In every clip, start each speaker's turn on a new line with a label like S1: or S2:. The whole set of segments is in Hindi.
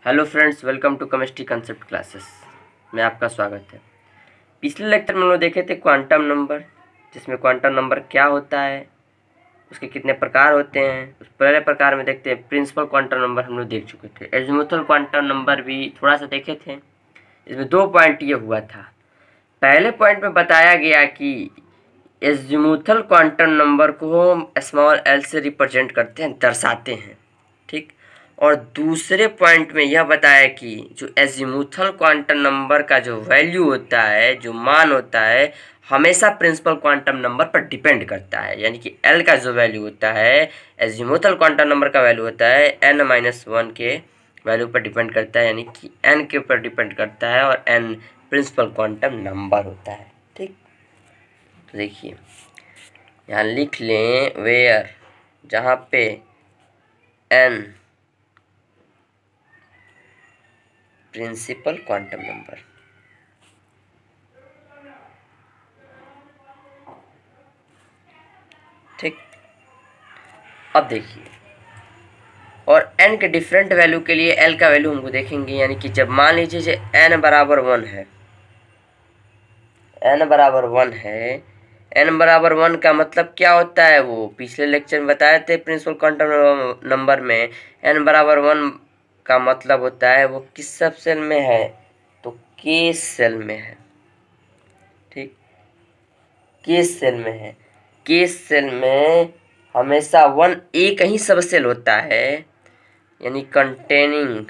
S1: Hello friends, welcome to chemistry concept classes में आपका स्वागत है। पिछले लेक्चर में हम लोग देखे थे क्वांटम नंबर, जिसमें क्वांटम नंबर क्या होता है, उसके कितने प्रकार होते हैं। उस पहले प्रकार में देखते हैं प्रिंसिपल क्वांटम नंबर हम लोग देख चुके थे। एजीमुथल क्वांटम नंबर भी थोड़ा सा देखे थे। इसमें 2 पॉइंट ये हुआ था। पहले पॉइंट में बताया गया कि एजीमुथल क्वांटम नंबर को हम स्मॉल एल से रिप्रेजेंट करते हैं, दर्शाते हैं, ठीक। और दूसरे पॉइंट में यह बताया कि जो एजीमुथल क्वांटम नंबर का जो वैल्यू होता है, जो मान होता है, हमेशा प्रिंसिपल क्वांटम नंबर पर डिपेंड करता है। यानी कि एल का जो वैल्यू होता है, एजीमुथल क्वांटम नंबर का वैल्यू होता है n-1 के वैल्यू पर डिपेंड करता है, यानी कि n के ऊपर डिपेंड करता है, और n प्रिंसिपल क्वांटम नंबर होता है, ठीक। तो देखिए यहाँ लिख लें वेयर, जहाँ पे n प्रिंसिपल क्वांटम नंबर, ठीक। अब देखिए, और n के डिफरेंट वैल्यू के लिए l का वैल्यू हमको देखेंगे। यानी कि जब मान लीजिए n बराबर 1 है, n बराबर 1 है, n बराबर 1 का मतलब क्या होता है, वो पिछले लेक्चर में बताए थे प्रिंसिपल क्वांटम नंबर में। n बराबर 1 का मतलब होता है वो किस सब सेल में है, तो k सेल में है, ठीक। k सेल में है। k सेल में हमेशा 1 एक ही सब सेल होता है, यानी कंटेनिंग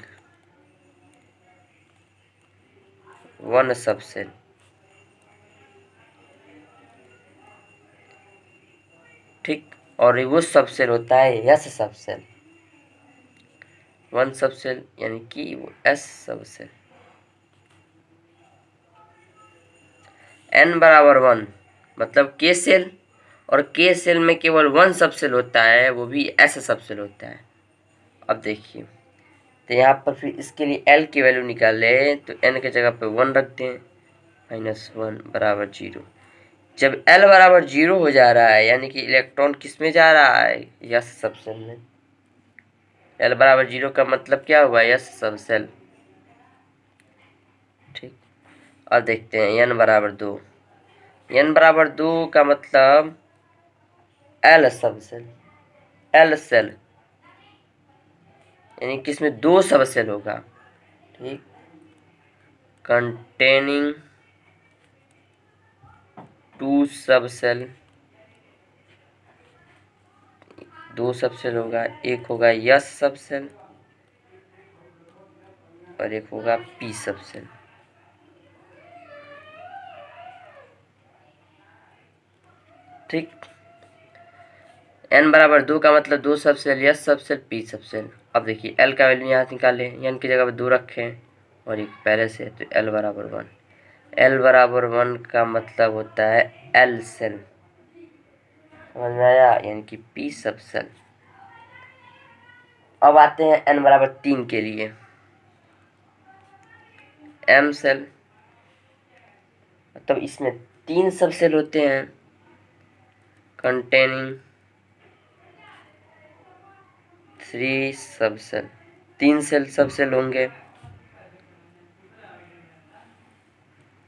S1: 1 सब सेल, ठीक। और वो सब सेल होता है यस सब सेल, 1 सब सेल, यानी कि वो एस सब सेल। n बराबर 1 मतलब k सेल, और k सेल में केवल 1 सब सेल होता है, वो भी एस सब सेल होता है। अब देखिए, तो यहाँ पर फिर इसके लिए l की वैल्यू निकाले, तो n के जगह पे 1 रखते हैं, -1 बराबर 0। जब l बराबर 0 हो जा रहा है, यानी कि इलेक्ट्रॉन किस में जा रहा है, यस सब सेल में। l बराबर 0 का मतलब क्या हुआ, यस सब सेल, ठीक। अब देखते हैं n बराबर 2। n बराबर 2 का मतलब l सब सेल, l सेल, यानी कि इसमें 2 सब सेल होगा, ठीक। कंटेनिंग 2 सब सेल, 2 सब सेल होगा। एक होगा यस सब सेल और एक होगा पी सब सेल, ठीक। n बराबर 2 का मतलब 2 सब सेल, यस सब सेल, पी सब सेल। अब देखिए l का वैल्यू यहाँ निकाले, n की जगह पर 2 रखें और एक पहले से, तो l बराबर 1। l बराबर 1 का मतलब होता है l सेल, समझ में आया, यानी कि पी सब सेल। अब आते हैं n बराबर 3 के लिए, m सेल, मतलब इसमें 3 सब सेल होते हैं, कंटेनिंग 3 सब सेल, 3 सेल सब सेल होंगे।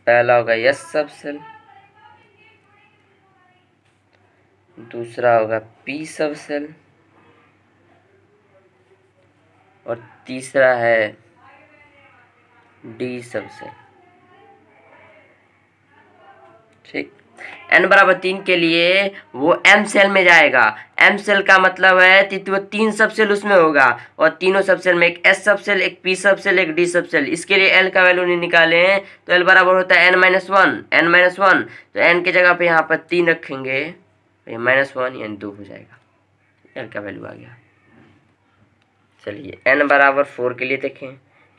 S1: पहला होगा यस सब सेल, दूसरा होगा पी सब सेल, और तीसरा है डी सब सेल, ठीक। n बराबर 3 के लिए वो m सेल में जाएगा। m सेल का मतलब है वो 3 सब सेल उसमें होगा, और तीनों सब सेल में एक s सब सेल, एक p सब सेल, एक d सब सेल। इसके लिए l का वैल्यू नहीं निकाले, तो l बराबर होता है n-1, तो n की जगह पे यहाँ पर 3 रखेंगे, -1 यानी 2 हो जाएगा, l का वैल्यू आ गया। चलिए n बराबर 4 के लिए देखें।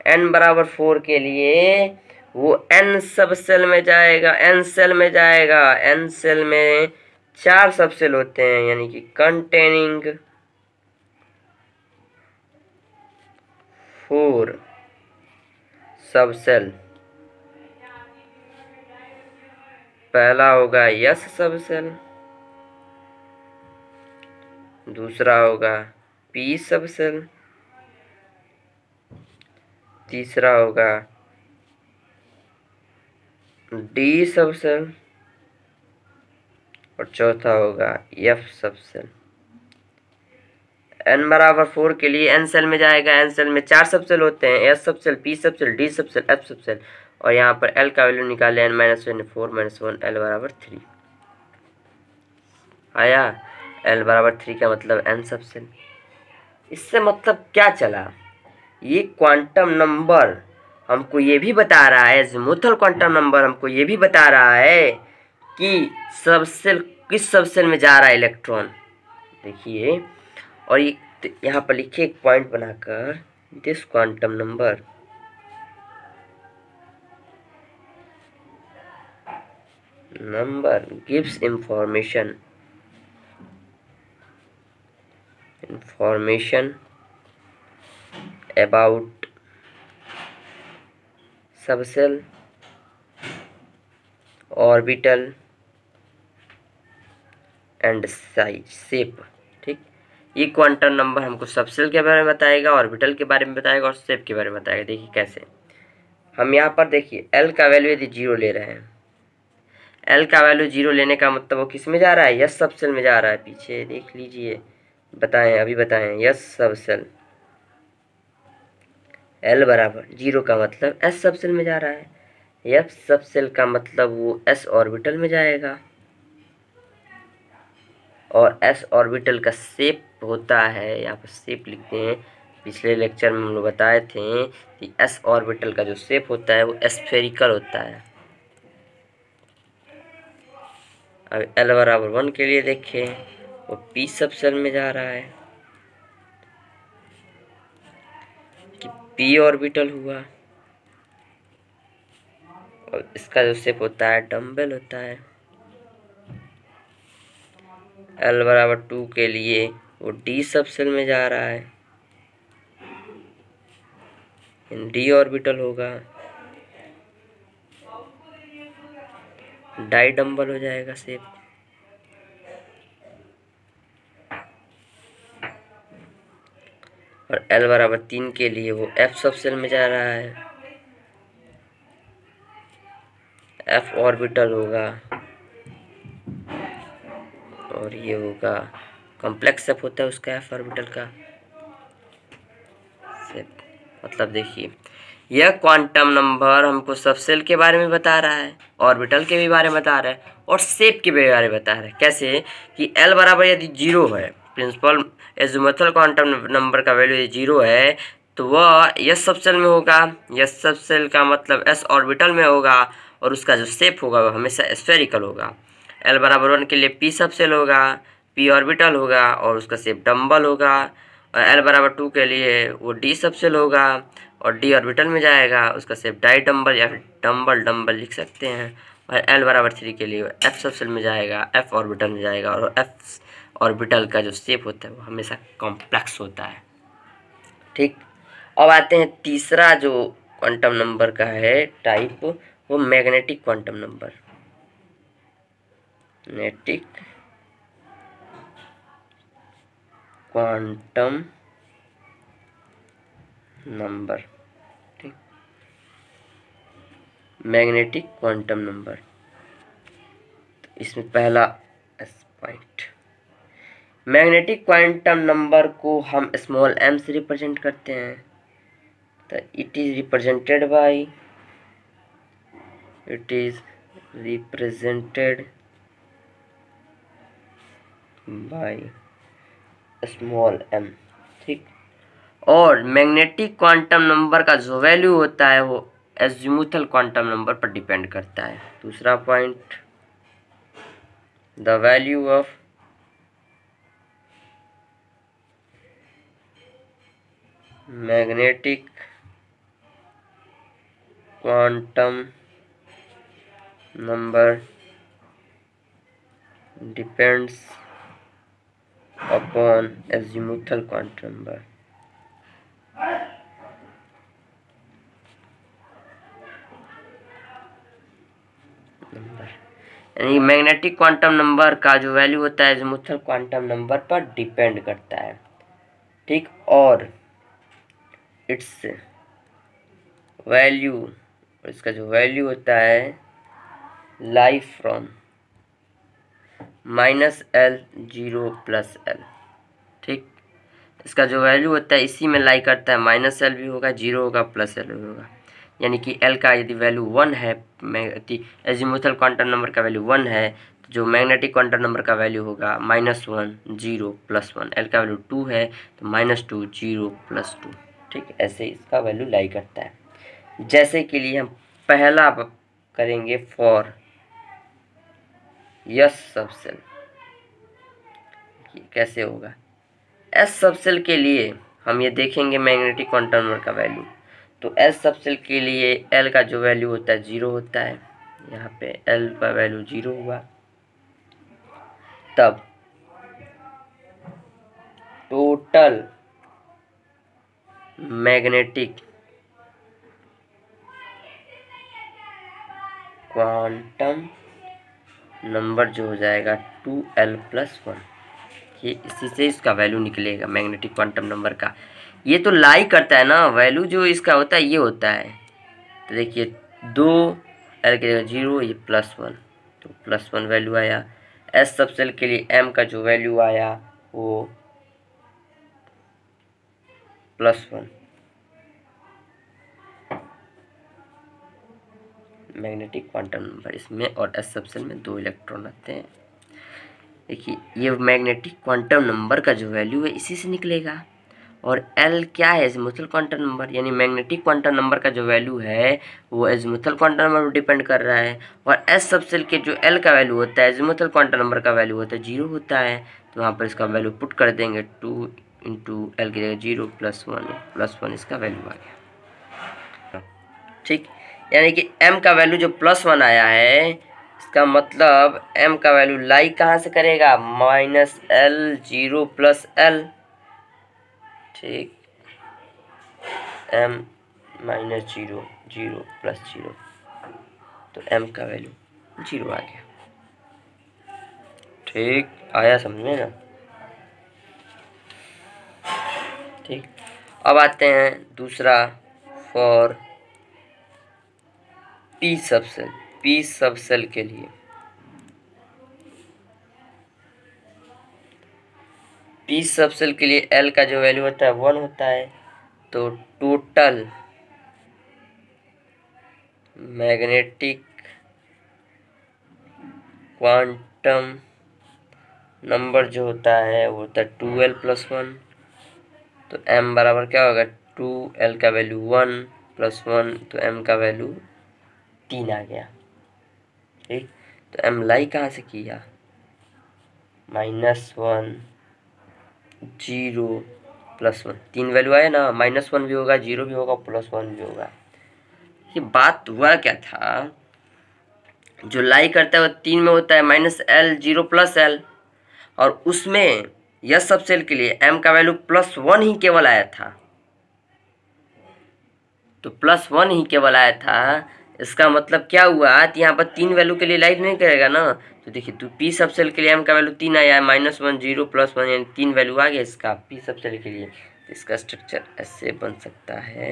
S1: n बराबर 4 के लिए वो n सब सेल में जाएगा, n सेल में जाएगा। n सेल में 4 सब सेल होते हैं, यानी कि कंटेनिंग 4 सब सेल। पहला होगा यस सब सेल, दूसरा होगा पी सब सेल, तीसरा होगा डी सबसेल और चौथा होगा एफ सबसेल। n बराबर 4 के लिए n सेल में जाएगा। n सेल में 4 सबसेल होते हैं, s subshell, p subshell, d subshell, f subshell, और यहाँ पर l का वैल्यू निकाले n -1 4 -1 l बराबर 3 आया। l बराबर 3 का मतलब n सबसेल। इससे मतलब क्या चला, ये क्वांटम नंबर हमको ये भी बता रहा है, एजीमुथल क्वांटम नंबर हमको ये भी बता रहा है कि सबसेल किस सबसेल में जा रहा है इलेक्ट्रॉन। देखिए, और ये यहाँ पर लिखिए एक पॉइंट बनाकर, this quantum number gives information about subshell, orbital and size shape. ठीक, ये क्वांटम नंबर हमको सबसेल के बारे में बताएगा, ऑर्बिटल के बारे में बताएगा और शेप के बारे में बताएगा। देखिए कैसे, हम यहाँ पर देखिए एल का वैल्यू यदि 0 ले रहे हैं, एल का वैल्यू 0 लेने का मतलब वो किस में जा रहा है, यस सबसेल में जा रहा है। पीछे देख लीजिए, बताएं, अभी बताएं, यस सबसेल। एल बराबर 0 का मतलब एस सबसेल में जा रहा है, एफ सबसेल का मतलब वो एस ऑर्बिटल में जाएगा, और एस ऑर्बिटल का शेप होता है, यहाँ पर शेप लिखते हैं, पिछले लेक्चर में हम लोग बताए थे कि एस ऑर्बिटल का जो शेप होता है वो स्फेरिकल होता है। अब एल बराबर 1 के लिए देखें, वो पी सबसेल में जा रहा है कि पी ऑर्बिटल हुआ, और इसका जो शेप होता है डम्बल होता है। एल बराबर 2 के लिए वो डी सबसेल में जा रहा है, डी ऑर्बिटल होगा, डाई डम्बल हो जाएगा शेप। और एल बराबर 3 के लिए वो एफ सबसेल में जा रहा है, एफ ऑर्बिटल होगा, और ये होगा कॉम्प्लेक्स शेप होता है उसका एफ ऑर्बिटल का शेप। मतलब देखिए, यह क्वांटम नंबर हमको सबसेल के बारे में बता रहा है, ऑर्बिटल के भी बारे में बता रहा है, और शेप के भी बारे में बता रहा है। कैसे कि एल बराबर यदि 0 है, प्रिंसिपल एजीमुथल क्वांटम नंबर का वैल्यू यदि 0 है, तो वह एस सबसेल में होगा। एस सबसेल का मतलब एस ऑर्बिटल में होगा, और उसका जो शेप होगा वह हमेशा स्फेरिकल होगा। एल बराबर 1 के लिए पी सबसेल होगा, पी ऑर्बिटल होगा, और उसका शेप डम्बल होगा। और एल बराबर 2 के लिए वो डी सबसेल होगा, और डी ऑर्बिटल में जाएगा, उसका शेप डाई डम्बल या फिर डम्बल लिख सकते हैं। और एल बराबर 3 के लिए एफ सबसेल में जाएगा, एफ ऑर्बिटल में जाएगा, और एफ ऑर्बिटल का जो शेप होता है वो हमेशा कॉम्प्लेक्स होता है। ठीक, अब आते हैं तीसरा जो क्वांटम नंबर का है टाइप, वो magnetic quantum number. Magnetic quantum number. ठीक, मैग्नेटिक क्वांटम नंबर, तो इसमें पहला पॉइंट, मैग्नेटिक क्वांटम नंबर को हम स्मॉल m से रिप्रेजेंट करते हैं। तो it is represented by small m। ठीक, और मैग्नेटिक क्वांटम नंबर का जो वैल्यू होता है वो एजीमुथल क्वांटम नंबर पर डिपेंड करता है। दूसरा point, the value of magnetic quantum number depends upon azimuthal quantum number. यानी मैग्नेटिक क्वांटम नंबर का जो वैल्यू होता है एजीमुथल क्वांटम नंबर पर डिपेंड करता है। ठीक, और इट्स वैल्यू, और इसका जो वैल्यू होता है लाई फ्रॉम -L 0 + L। ठीक, इसका जो वैल्यू होता है इसी में लाई करता है, -L भी होगा, 0 होगा, +L भी होगा। यानी कि L का यदि वैल्यू 1 है, एजीमुथल क्वांटम नंबर का वैल्यू 1 है, तो जो मैग्नेटिक क्वांटम नंबर का वैल्यू होगा -1 0 +1। L का वैल्यू 2 है तो -2 0 +2। ठीक, ऐसे इसका वैल्यू लाई करता है। जैसे के लिए हम पहला करेंगे फॉर यस सबसेल, कैसे होगा। एस सबसेल के लिए हम ये देखेंगे मैग्नेटिक क्वांटम नंबर का वैल्यू, तो एस सबसेल के लिए एल का जो वैल्यू होता है 0 होता है। यहाँ पे एल का वैल्यू 0 हुआ, तब टोटल मैग्नेटिक क्वांटम नंबर जो हो जाएगा 2L + 1। ये इसी से इसका वैल्यू निकलेगा मैग्नेटिक क्वांटम नंबर का। ये तो लाई करता है ना, वैल्यू जो इसका होता है ये होता है। तो देखिए 2 L की जगह 0, ये +1, तो +1 वैल्यू आया। एस सबसेल के लिए M का जो वैल्यू आया वो +1। मैग्नेटिक क्वांटम नंबर इसमें, और एस सबसेल में 2 इलेक्ट्रॉन आते हैं। देखिए ये मैग्नेटिक क्वांटम नंबर का जो वैल्यू है इसी से निकलेगा। और L क्या है, एजीमुथल क्वांटम नंबर, यानी मैग्नेटिक क्वांटम नंबर का जो वैल्यू है वो एजीमुथल क्वांटम नंबर पर डिपेंड कर रहा है। और एस सबसेल के जो L का वैल्यू होता है, एजीमुथल क्वांटम नंबर का वैल्यू होता है 0 होता है। तो वहाँ पर इसका वैल्यू पुट कर देंगे, 2 × L की जगह 0 +1 इसका वैल्यू आ गया। ठीक, यानी कि M का वैल्यू जो +1 आया है, इसका मतलब M का वैल्यू लाई कहाँ से करेगा, -L 0 + L। ठीक, M -0 0 + 0, तो M का वैल्यू 0 आ गया। ठीक, आया समझ में ना। ठीक, अब आते हैं दूसरा for P subshell. P subshell के लिए P सबसेल के लिए L का जो वैल्यू होता है 1 होता है। तो टोटल मैग्नेटिक क्वांटम नंबर जो होता है वो होता है 2L + 1। तो M बराबर क्या होगा, 2L का वैल्यू 1 + 1, तो M का वैल्यू 3 आ गया। ठीक, तो M लाई कहाँ से किया, -1 0 + 1, 3 वैल्यू आया ना, -1 भी होगा, 0 भी होगा, +1 भी होगा। ये बात हुआ क्या था, जो लाई करता है वो 3 में होता है, -L 0 + L, और उसमें यस सबसेल के लिए M का वैल्यू +1 ही केवल आया था। तो +1 ही केवल आया था, इसका मतलब क्या हुआ, यहाँ पर 3 वैल्यू के लिए लाइट नहीं करेगा ना। तो देखिए, तो P सबसेल के लिए M का वैल्यू 3 आया है, -1 0 + 1, यानी 3 वैल्यू आ गया इसका P सबसेल के लिए। तो इसका स्ट्रक्चर ऐसे बन सकता है,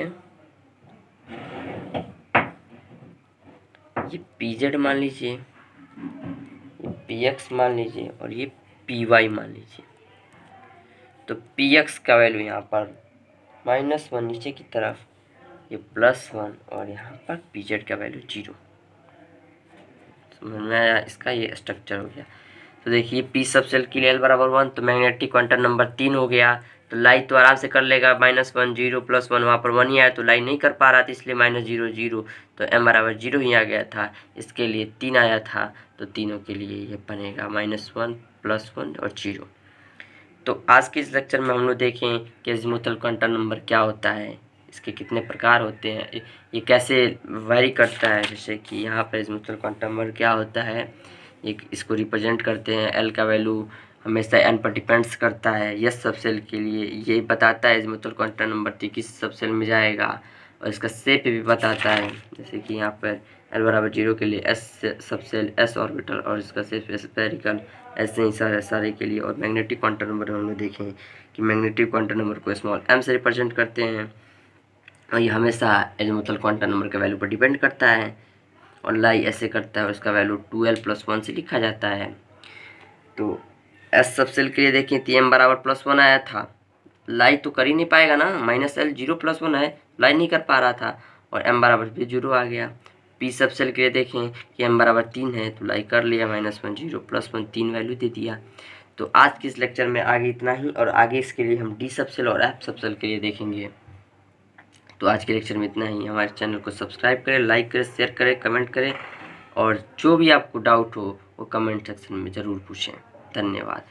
S1: ये PZ मान लीजिए, PX मान लीजिए, और ये PY मान लीजिए। तो PX का वैल्यू यहाँ पर -1 नीचे की तरफ, ये +1, और यहाँ पर PZ का वैल्यू 0। समझ में आया, इसका ये स्ट्रक्चर हो गया। तो देखिए P सबसेल के लिए L बराबर 1, तो मैग्नेटिक क्वांटम नंबर 3 हो गया। तो लाई तो आराम से कर लेगा, -1 0 + 1, वहाँ पर 1 ही आया तो लाई नहीं कर पा रहा था, इसलिए -0 0, तो M बराबर 0 ही आ गया था। इसके लिए 3 आया था, तो तीनों के लिए ये बनेगा -1 +1 और 0। तो आज के इस लेक्चर में हम लोग देखें कि एजीमुथल क्वांटम नंबर क्या होता है, इसके कितने प्रकार होते हैं, ये कैसे वेरी करता है। जैसे कि यहाँ पर एजीमुथल क्वांटम नंबर क्या होता है, ये इसको रिप्रेजेंट करते हैं। L का वैल्यू हमेशा n पर डिपेंड्स करता है। यस सबसेल के लिए ये बताता है एजीमुथल क्वांटम नंबर किस सबसेल में जाएगा, और इसका शेप भी बताता है। जैसे कि यहाँ पर L बराबर 0 के लिए S सबसेल S ऑर्बिटल, और इसका शेप स्फेरिकल, ऐसे ही सारे के लिए। और मैग्नेटिक क्वांटम नंबर हम लोग देखें कि मैग्नेटिक क्वांटम नंबर को स्मॉल m से रिप्रेजेंट करते हैं, और ये हमेशा एजीमुथल क्वांटम नंबर के वैल्यू पर डिपेंड करता है। और लाई ऐसे करता है और इसका वैल्यू 2l+1 से लिखा जाता है। तो एस सबसेल के लिए देखें तो m बराबर +1 आया था, लाई तो कर ही नहीं पाएगा ना, -l 0+1 है, लाई नहीं कर पा रहा था, और m बराबर भी 0 आ गया। पी सबसेल के लिए देखें कि m बराबर 3 है तो लाई कर लिया, -1 0+1 3 वैल्यू दे दिया। तो आज के इस लेक्चर में आगे इतना ही, और आगे इसके लिए हम डी सबसेल और एफ सबसेल के लिए देखेंगे। तो आज के लेक्चर में इतना ही। हमारे चैनल को सब्सक्राइब करें, लाइक करें, शेयर करें, कमेंट करें, और जो भी आपको डाउट हो वो कमेंट सेक्शन में ज़रूर पूछें। धन्यवाद।